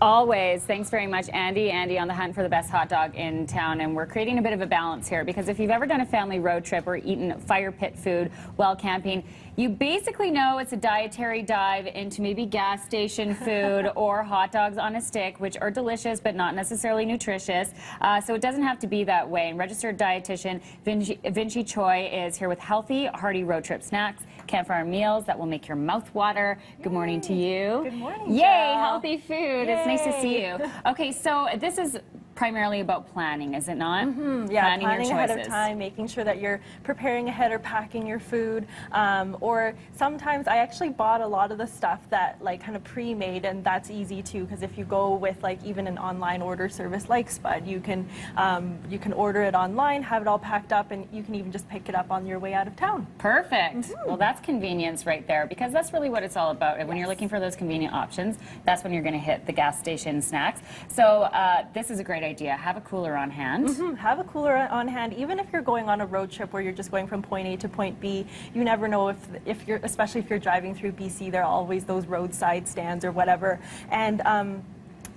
Always. Thanks very much, Andy. Andy on the hunt for the best hot dog in town, and we're creating a bit of a balance here because if you've ever done a family road trip or eaten fire pit food while camping, you basically know it's a dietary dive into maybe gas station food or hot dogs on a stick, which are delicious but not necessarily nutritious. So it doesn't have to be that way. And registered dietitian Vincci Tsui is here with healthy, hearty road trip snacks, campfire meals that will make your mouth water. Good morning to you. Good morning. Yay, Jill. healthy food. Yay. It's nice to see you. Okay, so this is primarily about planning, is it not? Yeah, planning your ahead choices. of time, making sure that you're preparing ahead or packing your food. Or sometimes I actually bought a lot of the stuff that kind of pre-made, and that's easy too, because if you go with even an online order service like Spud, you can order it online, have it all packed up, and you can even just pick it up on your way out of town. Perfect. Well, that's convenience right there, because that's really what it's all about. And when you're looking for those convenient options, that's when you're going to hit the gas station snacks. So this is a great idea. Have a cooler on hand. Have a cooler on hand. Even if you're going on a road trip where you're just going from point A to point B, you never know if you're, especially if you're driving through BC, there are always those roadside stands or whatever. And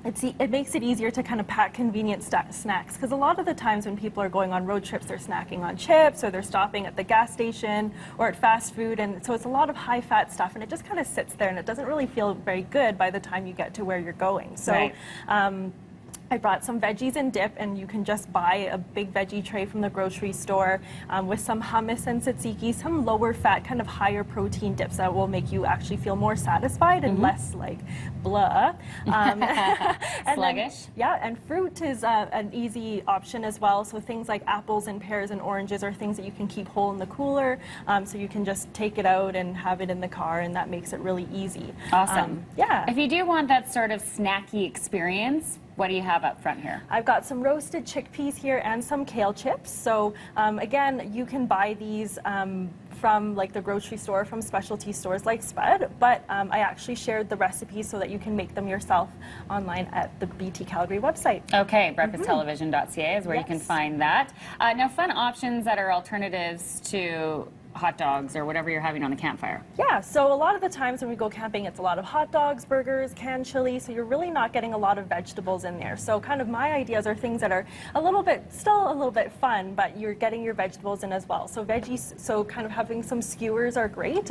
it makes it easier to kind of pack convenient snacks, because a lot of the times when people are going on road trips, they're snacking on chips or they're stopping at the gas station or at fast food, and so it's a lot of high-fat stuff, and it just kind of sits there and it doesn't really feel very good by the time you get to where you're going. So. I brought some veggies and dip, and you can just buy a big veggie tray from the grocery store with some hummus and tzatziki, some lower fat, kind of higher protein dips that will make you actually feel more satisfied and less like blah. Sluggish. Yeah, and fruit is an easy option as well. So things like apples and pears and oranges are things that you can keep whole in the cooler, so you can just take it out and have it in the car, and that makes it really easy. Awesome. Yeah. If you do want that sort of snacky experience, what do you have up front here? I've got some roasted chickpeas here and some kale chips. So again, you can buy these from the grocery store, from specialty stores like Spud, but I actually shared the recipes so that you can make them yourself online at the BT Calgary website. Okay, breakfasttelevision.ca is where you can find that. Now, fun options that are alternatives to hot dogs or whatever you're having on the campfire. Yeah, so a lot of the times when we go camping, it's a lot of hot dogs, burgers, canned chili, so you're really not getting a lot of vegetables in there. So kind of my ideas are things that are still a little bit fun, but you're getting your vegetables in as well. So veggies, so kind of having some skewers are great.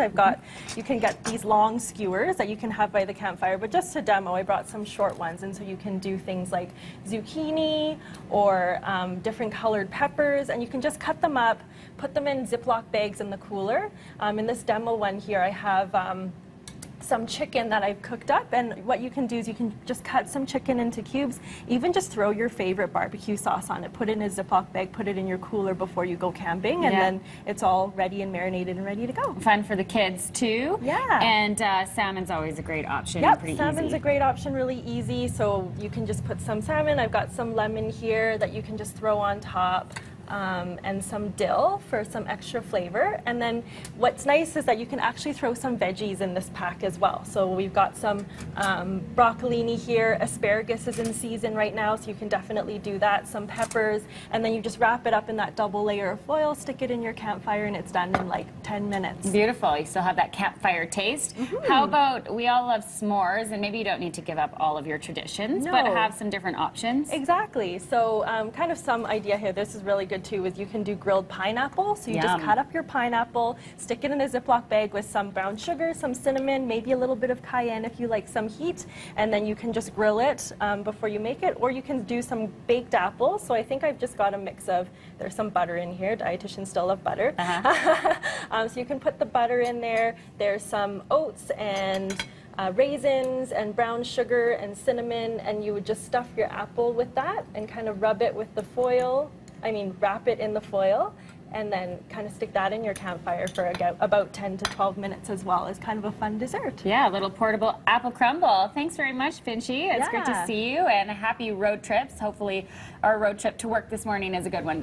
You can get these long skewers that you can have by the campfire, but just to demo, I brought some short ones, and so you can do things like zucchini or different colored peppers, and you can just cut them up, put them in Ziploc bags in the cooler. In this demo one here, I have some chicken that I've cooked up, and what you can do is you can just cut some chicken into cubes, even just throw your favorite barbecue sauce on it, put it in a Ziploc bag, put it in your cooler before you go camping, and then it's all ready and marinated and ready to go. Fun for the kids too. Yeah. And salmon's always a great option. Yep, pretty salmon's easy. a great option, really easy, so you can just put some salmon. I've got some lemon here that you can just throw on top. And some dill for some extra flavor. And then what's nice is that you can actually throw some veggies in this pack as well. So we've got some broccolini here. Asparagus is in season right now, so you can definitely do that. Some peppers, and then you just wrap it up in that double layer of foil, stick it in your campfire, and it's done in like 10 minutes. Beautiful. You still have that campfire taste. How about, we all love s'mores, and maybe you don't need to give up all of your traditions, but have some different options. Exactly. So kind of some idea here. This is really good too, is you can do grilled pineapple. So you just cut up your pineapple, stick it in a Ziploc bag with some brown sugar, some cinnamon, maybe a little bit of cayenne if you like some heat, and then you can just grill it before you make it, or you can do some baked apples. So I think I've just got a mix of, there's some butter in here, dietitians still love butter. So you can put the butter in there, there's some oats and raisins and brown sugar and cinnamon, and you would just stuff your apple with that and kind of rub it with the foil. Wrap it in the foil, and then kind of stick that in your campfire for about 10 to 12 minutes as well. It's kind of a fun dessert. Yeah, a little portable apple crumble. Thanks very much, Vincci. It's great to see you, and happy road trips. Hopefully our road trip to work this morning is a good one.